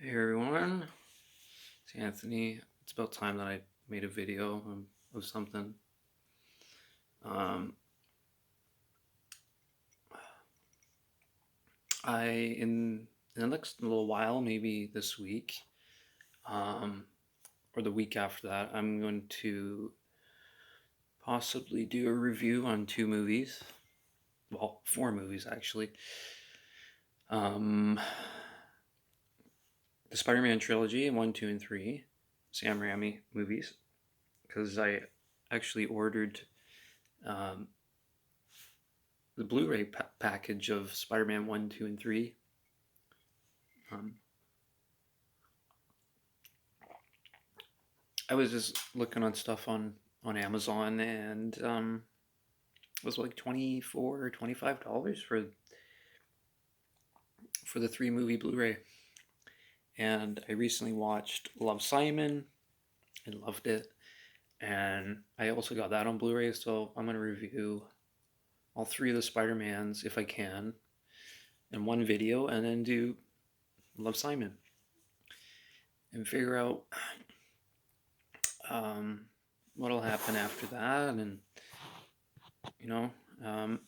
Hey everyone, it's Anthony. It's about time that I made a video of something. Um, I in the next little while, maybe this week, um, or the week after that, I'm going to possibly do a review on two movies. Well, four movies actually. Um, the Spider-Man trilogy, one, two, and three, Sam Raimi movies, because I actually ordered um, the Blu-ray package of Spider-Man 1, 2, and 3. Um, I was just looking on stuff on Amazon, and it was like 24 or $25 for the three movie Blu-ray. And I recently watched Love, Simon and loved it. And I also got that on Blu-ray, so I'm gonna review all three of the Spider-Mans if I can in one video, and then do Love, Simon and figure out um, what'll happen after that. And you know, um,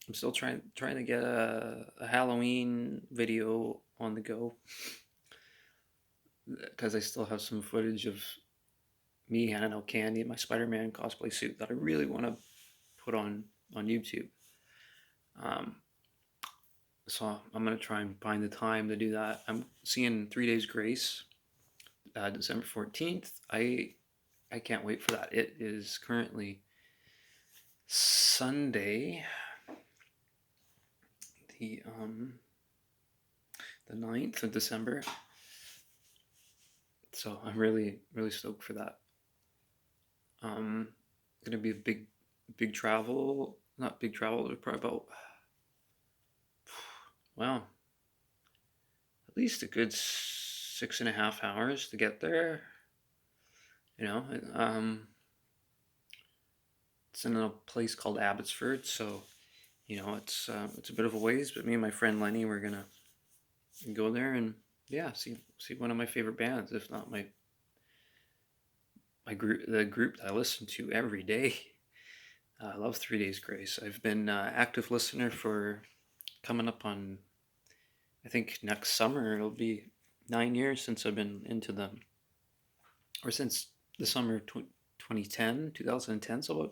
I'm still trying to get a Halloween video on the go because I still have some footage of me handing out candy in my Spider-Man cosplay suit that I really want to put on YouTube. Um, so I'm gonna try and find the time to do that. I'm seeing 3 Days Grace, December 14th. I can't wait for that. It is currently Sunday, the um the 9th of December. So I'm really stoked for that. Gonna be a big travel, not big travel, probably about, well, at least a good 6.5 hours to get there. You know, it's in a place called Abbotsford, so it's a bit of a ways. But me and my friend Lenny, we're gonna go there and yeah, see one of my favorite bands, if not my group, the group that I listen to every day. I love 3 Days Grace. I've been active listener for coming up on, I think next summer it'll be 9 years since I've been into them, or since the summer of 2010, so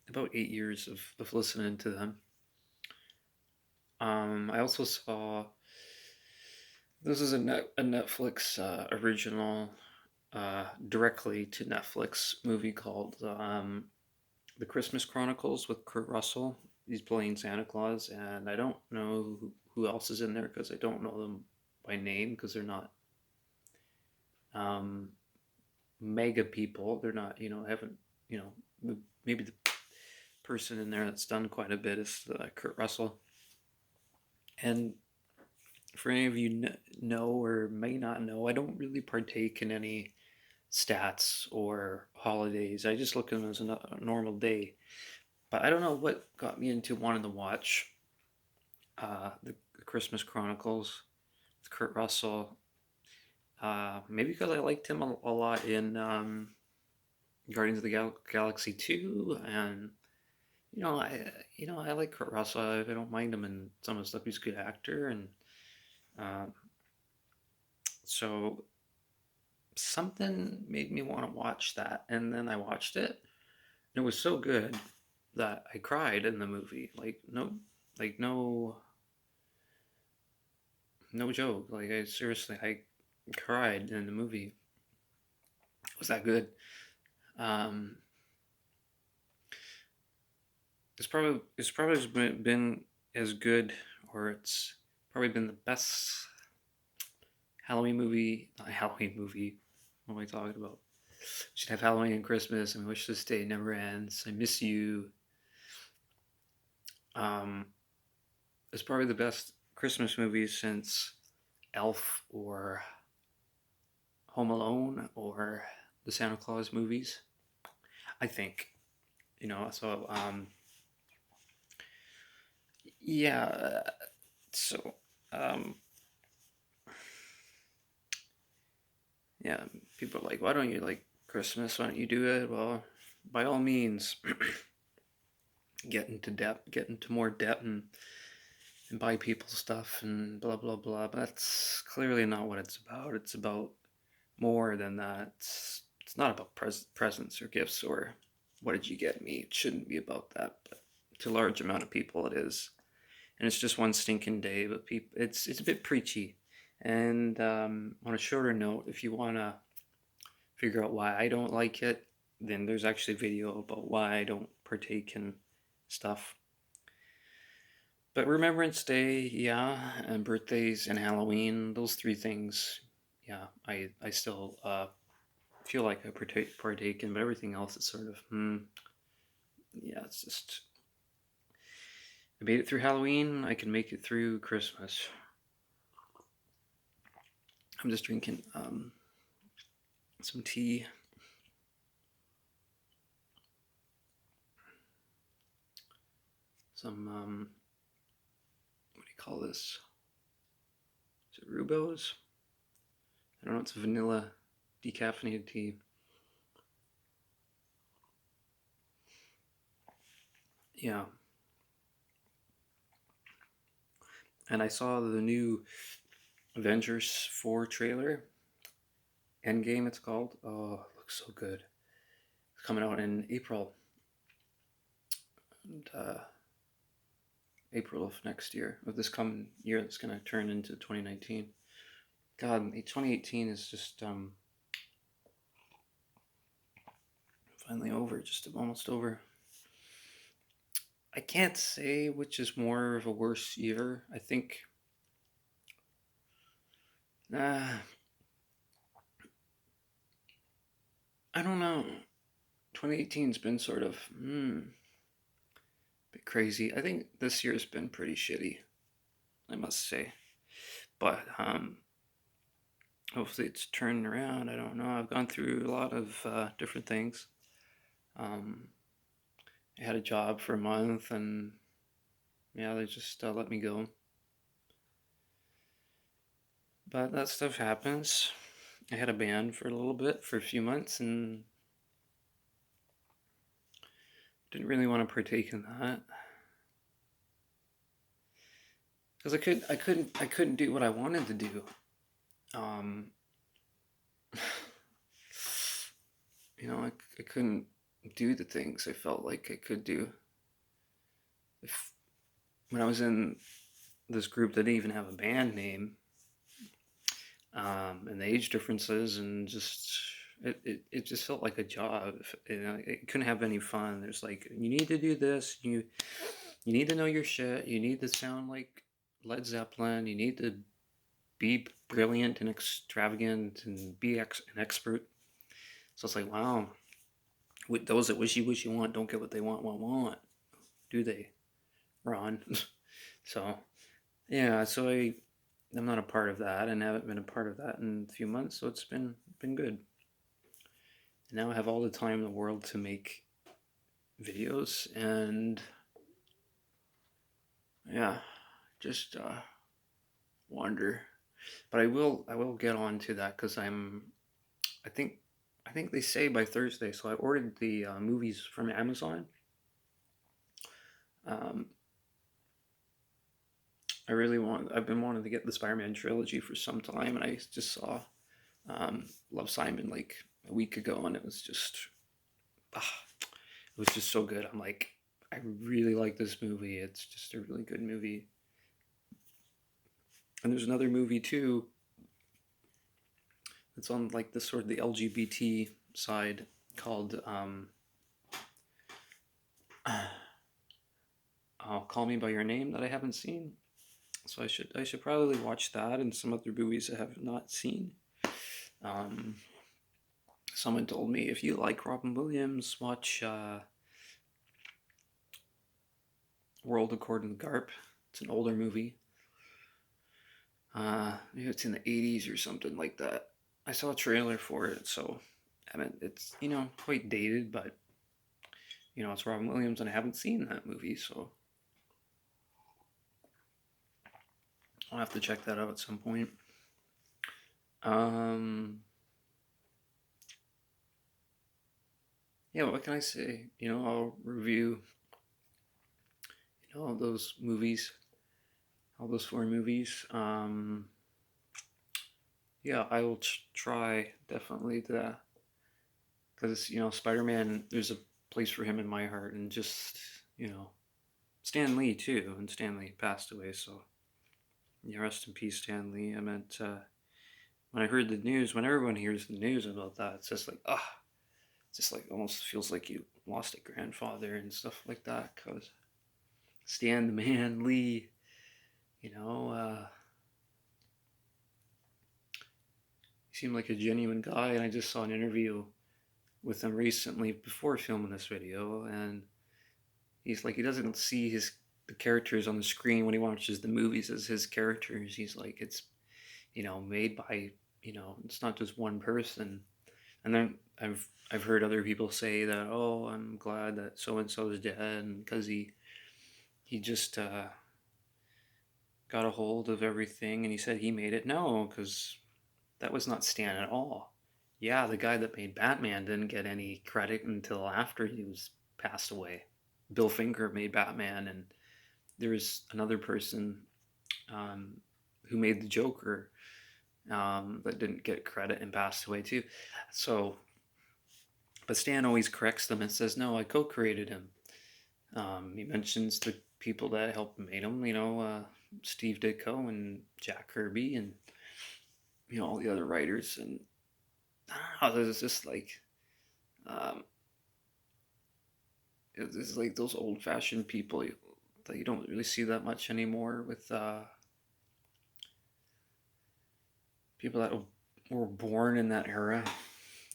about 8 years of listening to them. I also saw, this is a Netflix original, directly to Netflix movie called The Christmas Chronicles with Kurt Russell. He's playing Santa Claus, and I don't know who else is in there because I don't know them by name because they're not um, mega people. They're not, haven't, you know, maybe the person in there that's done quite a bit is Kurt Russell. And for any of you know or may not know, I don't really partake in any stats or holidays. I just look at them as a normal day. But I don't know what got me into wanting to watch the Christmas Chronicles with Kurt Russell. Maybe because I liked him a lot in Guardians of the Galaxy 2, and I like Kurt Russell. I don't mind him in some of the stuff. He's a good actor, and uh, so something made me want to watch that, and then I watched it, and it was so good that I cried in the movie. Like no joke. Like I seriously, I cried in the movie. It was that good. Um, it's probably been as good, or it's probably been the best Halloween movie. Not Halloween movie. What am I talking about? Should have Halloween and Christmas, and Wish This Day Never Ends. I Miss You. Um, it's probably the best Christmas movie since Elf or Home Alone or the Santa Claus movies. I think, So yeah. So um, Yeah, people are like, why don't you like Christmas? Why don't you do it? Well, by all means, get into more debt and buy people stuff and blah blah blah. But that's clearly not what it's about. It's about more than that. It's not about presents or gifts or what did you get me. It shouldn't be about that, but to a large amount of people it is. And it's just one stinking day, but people, it's a bit preachy. And on a shorter note, if you want to figure out why I don't like it, then there's actually a video about why I don't partake in stuff. But Remembrance Day, yeah, and birthdays and Halloween, those three things, yeah, I still feel like I partake in, but everything else is sort of, yeah, it's just, I made it through Halloween, I can make it through Christmas. I'm just drinking some tea. Some, what do you call this? Is it Rubos? I don't know, it's vanilla decaffeinated tea. Yeah. And I saw the new Avengers 4 trailer. Endgame, it's called. Oh, it looks so good. It's coming out in April. And, April of next year, of this coming year that's going to turn into 2019. God, 2018 is just finally over, just almost over. I can't say which is more of a worse year. I think I don't know. 2018's been sort of bit crazy. I think this year's been pretty shitty, I must say. But hopefully it's turning around. I don't know. I've gone through a lot of different things. Um, I had a job for a month, and yeah, they just let me go. But that stuff happens. I had a band for a little bit, for a few months, and didn't really want to partake in that because I couldn't do what I wanted to do. Um, I couldn't do the things I felt like I could do. If when I was in this group that didn't even have a band name, and the age differences, and just it just felt like a job. It couldn't have any fun. There's like, you need to do this. You need to know your shit. You need to sound like Led Zeppelin. You need to be brilliant and extravagant and be an expert. So it's like, wow, with those that wishy want don't get what they want, do they, Ron? So yeah, so I'm not a part of that, and haven't been a part of that in a few months. So it's been good. And now I have all the time in the world to make videos, and yeah, just wander. But I will get on to that because I think they say by Thursday. So I ordered the movies from Amazon. Um, I've been wanting to get the Spider-Man trilogy for some time, and I just saw Love, Simon like a week ago, and it was just so good. I'm like, I really like this movie. It's just a really good movie. And there's another movie too. It's on like the sort of the LGBT side called Call Me by Your Name that I haven't seen. So I should probably watch that and some other movies I have not seen. Um, Someone told me if you like Robin Williams, watch World According to Garp. It's an older movie. Maybe it's in the 80s or something like that. I saw a trailer for it, so I mean it's quite dated, but it's Robin Williams, and I haven't seen that movie, so I'll have to check that out at some point. Um, yeah, what can I say? I'll review, those movies, all those four movies. Yeah, I will try definitely to, because Spider-Man, there's a place for him in my heart, and just you know Stan Lee too, and Stan Lee passed away, so yeah, rest in peace, Stan Lee. I meant when I heard the news, when everyone hears the news about that, it's just like it's just like almost feels like you lost a grandfather and stuff like that, because Stan the Man Lee, you know, uh, he seemed like a genuine guy, and I just saw an interview with him recently before filming this video, and he's like he doesn't see the characters on the screen when he watches the movies as his characters. He's like it's made by it's not just one person. And then I've heard other people say that, oh, I'm glad that so and so is dead because he just got a hold of everything and he said he made it. No, because that was not Stan at all. Yeah, the guy that made Batman didn't get any credit until after he was passed away. Bill Finger made Batman, and there's another person um, who made the Joker that didn't get credit and passed away too. So, but Stan always corrects them and says, "No, I co-created him." He mentions the people that helped make him. Steve Ditko and Jack Kirby, and all the other writers. And I don't know, there's just like um, it's like those old-fashioned people that you don't really see that much anymore with people that were born in that era,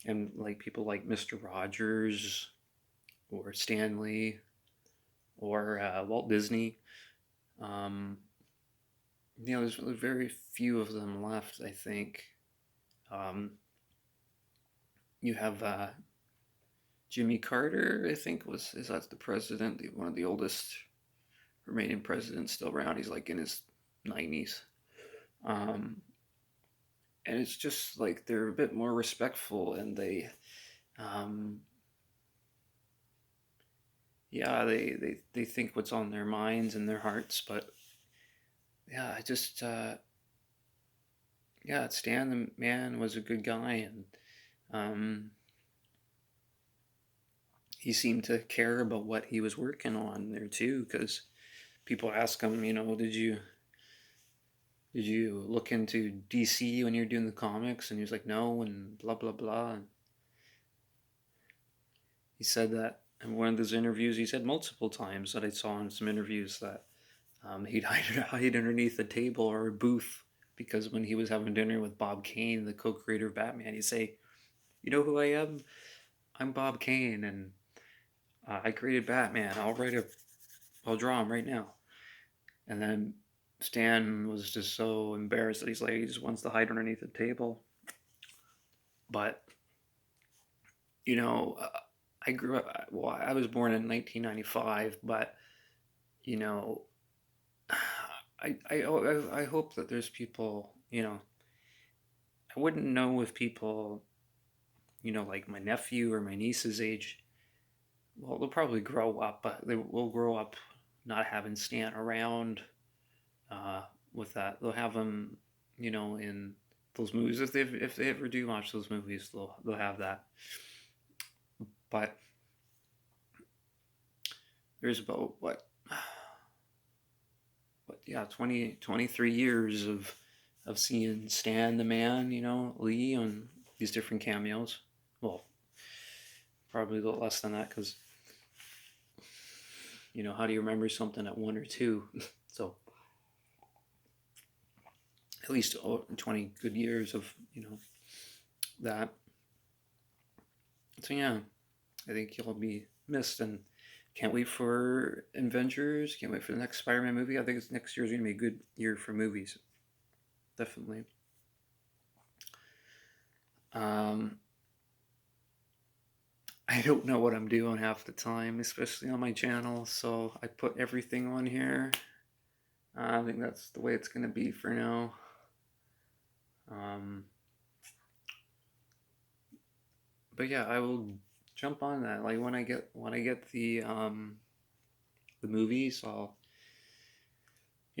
and like people like Mr. Rogers or Stanley or Walt Disney. Um, there's really very few of them left, I think. Um, you have Jimmy Carter, I think is that the president, one of the oldest remaining presidents still around. He's like in his 90s. Um, and it's just like they're a bit more respectful, and um, they think what's on their minds and their hearts. But yeah, I just yeah, Stan the Man was a good guy, and um, he seemed to care about what he was working on there too. Because people ask him, did you look into DC when you're doing the comics? And he was like, no, and blah blah blah. And he said that in one of his interviews. He said multiple times that I saw in some interviews that he'd hide underneath a table or a booth, because when he was having dinner with Bob Kane, the co-creator of Batman, he'd say, "You know who I am? I'm Bob Kane, and I created Batman. I'll draw him right now." And then Stan was just so embarrassed that he just wants to hide underneath the table. But you know, uh, I grew up. Well, I was born in 1995, but you know, I hope that there's people. I wouldn't know if people, like my nephew or my niece's age. Well, they'll probably grow up, but they will grow up not having Stan around. Uh, with that, they'll have him, in those movies. If they ever do watch those movies, they'll have that. But there's about yeah, 23 years of seeing Stan the Man, Lee on these different cameos. Well, probably a little less than that, because how do you remember something at one or two? So at least 20 good years of that. So yeah, I think he'll be missed, and can't wait for Avengers. Can't wait for the next Spider-Man movie. I think next year is going to be a good year for movies. Definitely. Um, I don't know what I'm doing half the time, especially on my channel. So I put everything on here. I think that's the way it's going to be for now. But yeah, I will jump on that. Like when I get the movies, I'll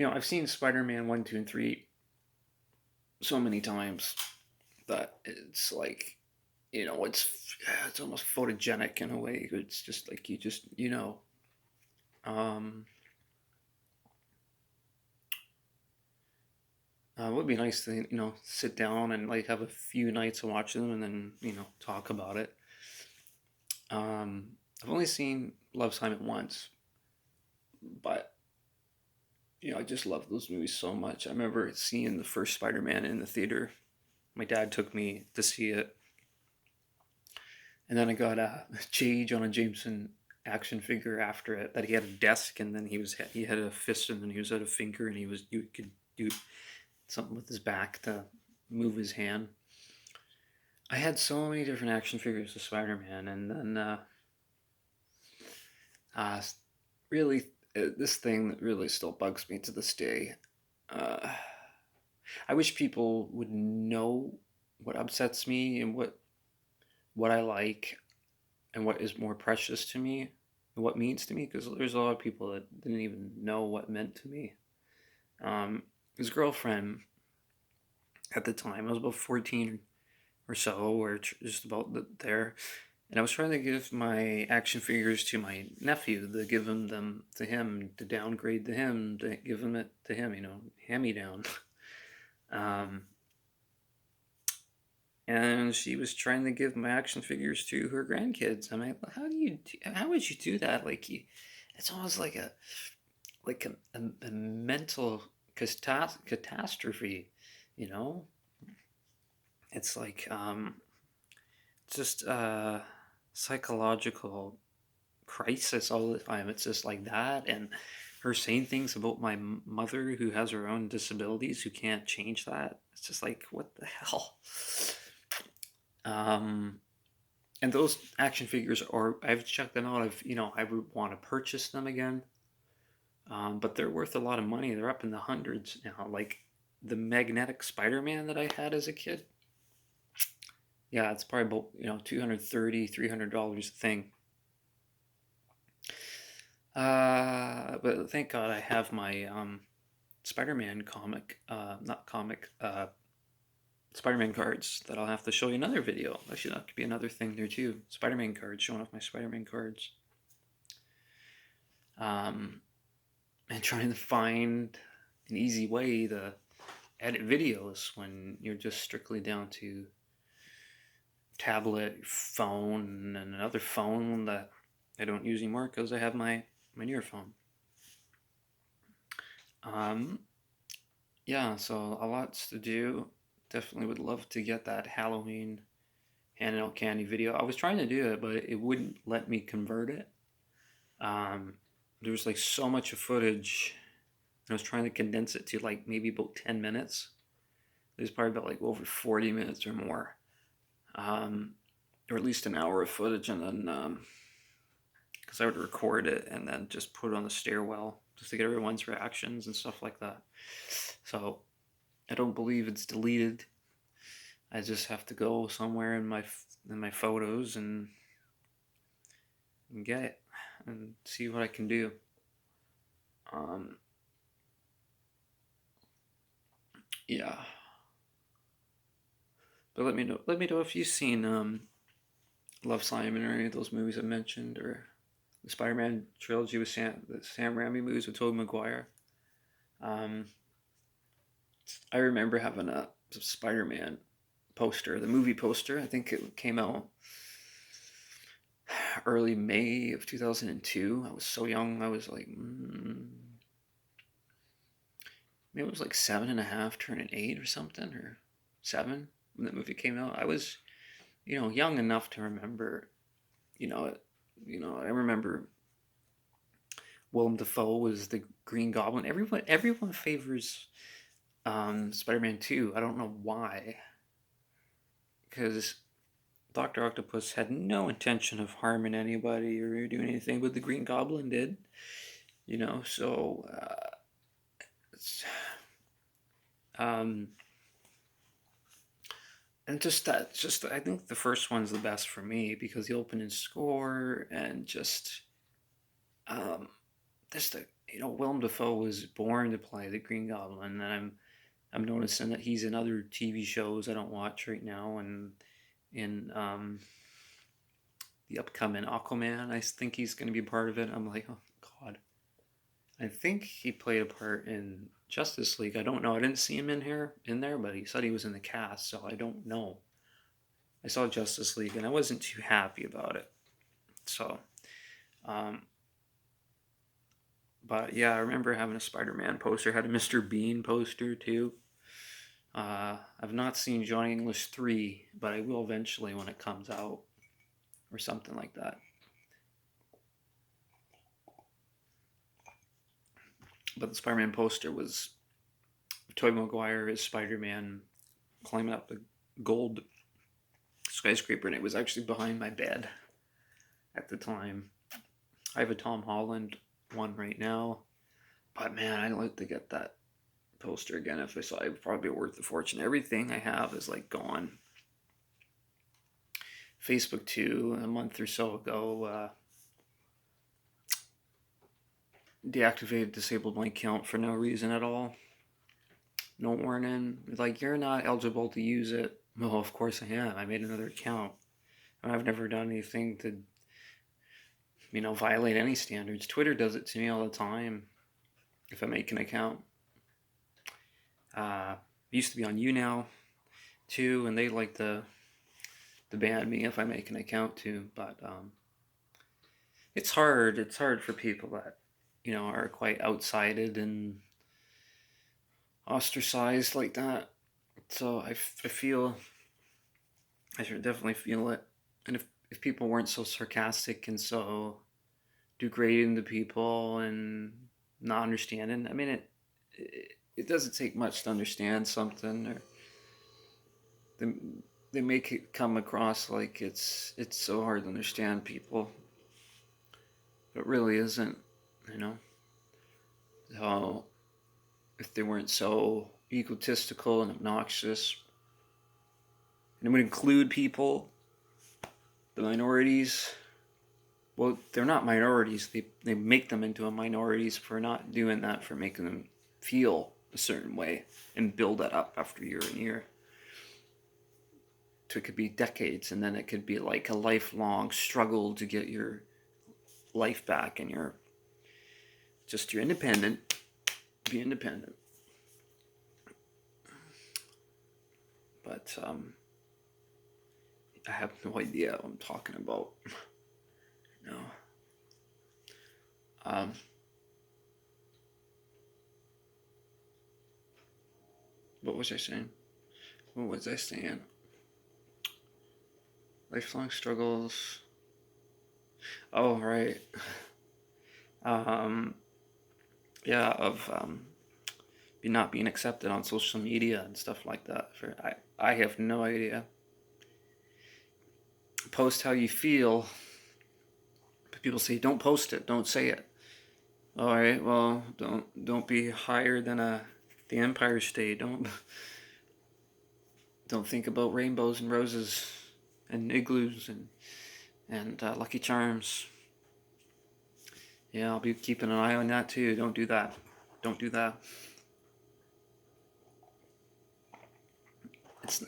I've seen Spider-Man 1, 2, and 3 so many times that it's like it's almost photogenic in a way. It's just like um it would be nice to sit down and like have a few nights to watch them and then talk about it. I've only seen Love Simon once, but I just love those movies so much. I remember seeing the first Spider-Man in the theater. My dad took me to see it, and then I got a J. Jonah Jameson action figure after it that he had a desk, and then he had a fist, and then he was at a finger, and you could do something with his back to move his hand. I had so many different action figures of Spider-Man, and then uh, really this thing that really still bugs me to this day. Uh, I wish people would know what upsets me and what I like and what is more precious to me and what means to me, because there's a lot of people that didn't even know what meant to me. His girlfriend at the time, I was about 14 or so, or just about there, and I was trying to give my action figures to my nephew, to give them to him, to downgrade to him, to give them it to him, hand me down. Um, and she was trying to give my action figures to her grandkids. I'm like, how would you do that? Like, it's almost like a mental catastrophe, you know? It's like, just psychological crisis all the time. It's just like that. And her saying things about my mother who has her own disabilities, who can't change that. It's just like, what the hell? Um, and those action figures are, I've checked them out. I would want to purchase them again. But they're worth a lot of money. They're up in the hundreds now. Like the magnetic Spider-Man that I had as a kid. Yeah, it's probably about, $230, $300 a thing. But thank God I have my Spider-Man comic, not comic, Spider-Man cards that I'll have to show you another video. Actually, that could be another thing there too. Spider-Man cards, showing off my Spider-Man cards. And trying to find an easy way to edit videos when you're just strictly down to tablet, phone, and another phone that I don't use anymore because I have my newer phone. Yeah, so a lots to do. Definitely would love to get that Halloween handing out candy video. I was trying to do it, but it wouldn't let me convert it. Um, there was like so much footage. I was trying to condense it to like maybe about 10 minutes. There's probably about like over 40 minutes or more. Or at least an hour of footage, and then because I would record it and then just put it on the stairwell just to get everyone's reactions and stuff like that. So I don't believe it's deleted. I just have to go somewhere in my photos and get it and see what I can do. Yeah. But let me know. Let me know if you've seen Love, Simon, or any of those movies I mentioned, or the Spider-Man trilogy with the Sam Raimi movies with Tobey Maguire. Um, I remember having a Spider-Man poster, the movie poster. I think it came out early May of 2002. I was so young. I was like, maybe it was like 7.5, turning 8 or something, or 7 when that movie came out. I was, young enough to remember, I remember Willem Dafoe was the Green Goblin. Everyone favors Spider-Man 2. I don't know why. Because Dr. Octopus had no intention of harming anybody or doing anything, but the Green Goblin did. So um, and just that, just I think the first one's the best for me because the opening score and just um, just the Willem Dafoe was born to play the Green Goblin, and I'm noticing that he's in other TV shows I don't watch right now, and in the upcoming Aquaman, I think he's going to be part of it. I'm like, oh God, I think he played a part in Justice League. I don't know. I didn't see him in there, but he said he was in the cast, so I don't know. I saw Justice League and I wasn't too happy about it. So, um, but yeah, I remember having a Spider-Man poster. I had a Mr. Bean poster too. I've not seen Johnny English 3, but I will eventually when it comes out or something like that. But the Spider-Man poster was Tobey Maguire as Spider-Man climbing up the gold skyscraper, and it was actually behind my bed at the time. I have a Tom Holland one right now, but man, I'd like to get that poster again if I saw it. It would probably be worth a fortune. Everything I have is like gone. Facebook too, a month or so ago, deactivated, disabled my account for no reason at all. No warning. Like, you're not eligible to use it. Well, of course I am. I made another account. And I've never done anything to, violate any standards. Twitter does it to me all the time if I make an account. I used to be on YouNow too, and they like to ban me if I make an account too. But it's hard. It's hard for people that are quite outsided and ostracized like that. So I feel I should definitely feel it. And if people weren't so sarcastic and so degrading to people and not understanding, I mean it doesn't take much to understand something, or they, they make it come across like it's so hard to understand people, but it really isn't. You know, how if they weren't so egotistical and obnoxious, and it would include people, the minorities. Well, they're not minorities. They make them into a minorities for not doing that, for making them feel a certain way and build that up after year and year. So it could be decades, and then it could be like a lifelong struggle to get your life back, and you're independent. Be independent. But I have no idea what I'm talking about. No. What was I saying? What was I saying? Lifelong struggles. Oh, right. Yeah, of not being accepted on social media and stuff like that. I have no idea. Post how you feel. People say don't post it, don't say it. All right, well, don't be higher than the Empire State. Don't think about rainbows and roses and igloos and Lucky Charms. Yeah, I'll be keeping an eye on that too. Don't do that. Don't do that.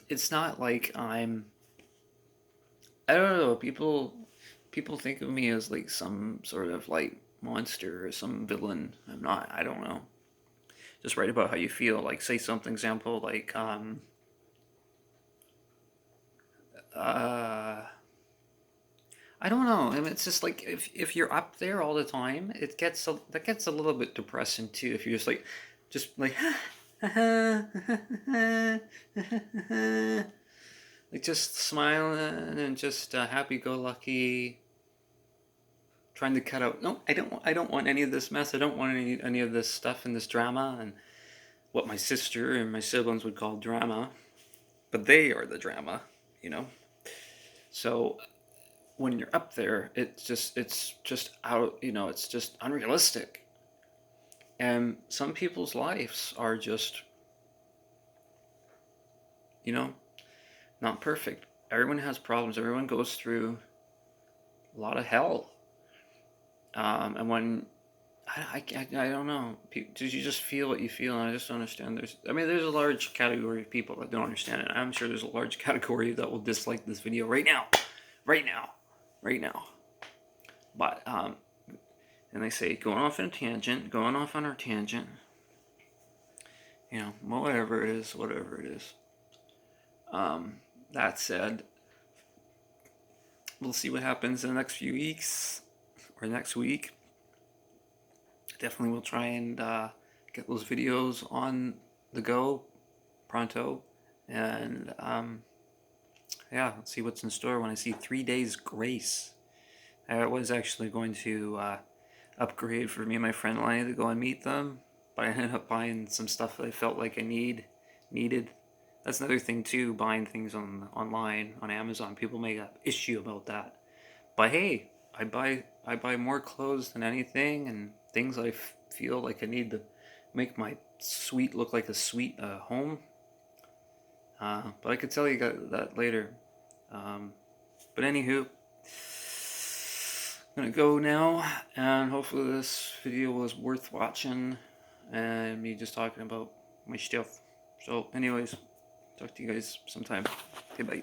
It's not like I don't know. People think of me as like some sort of like monster or some villain. I'm not. I don't know. Just write about how you feel. Like, say something, example, like uh I don't know. I mean, it's just like if you're up there all the time, that gets a little bit depressing too. If you're just like like just smiling and just happy-go-lucky, trying to cut out. No, I don't want any of this mess. I don't want any of this stuff and this drama and what my sister and my siblings would call drama, but they are the drama, you know. So when you're up there, it's just out. It's just unrealistic. And some people's lives are just, you know, not perfect. Everyone has problems. Everyone goes through a lot of hell. And when I don't know, did you just feel what you feel? And I just don't understand. There's a large category of people that don't understand it. I'm sure there's a large category that will dislike this video right now, right now, right now. But and they say going off on a tangent, going off on our tangent. You know, whatever it is, whatever it is. That said, we'll see what happens in the next few weeks or next week. Definitely will try and get those videos on the go pronto. And yeah, let's see what's in store when I see 3 days grace. I was actually going to upgrade for me and my friend Lenny to go and meet them, but I ended up buying some stuff that I felt like I needed. That's another thing too, buying things online on Amazon. People make an issue about that. But hey, I buy more clothes than anything, and things I feel like I need to make my suite look like a sweet home. But I could tell you that later. But anywho, I'm gonna go now, and hopefully this video was worth watching, and me just talking about my stuff. So anyways, talk to you guys sometime. Okay, bye.